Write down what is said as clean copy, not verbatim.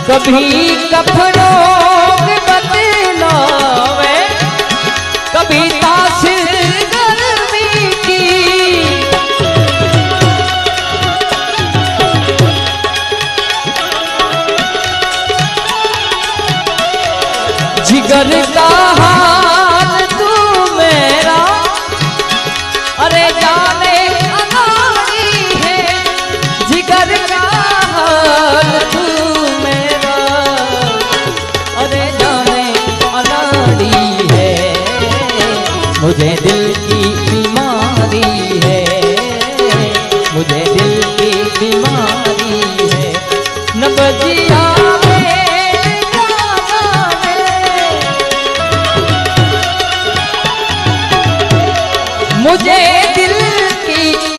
कभी कफनों में बदलावे, कभी तासीर गर्मी की। जिगर का हाल तू मेरा, अरे जाने अनाड़ी है। जिगर का हाल तू मेरा, अरे जाने अनाड़ी है। मुझे दिल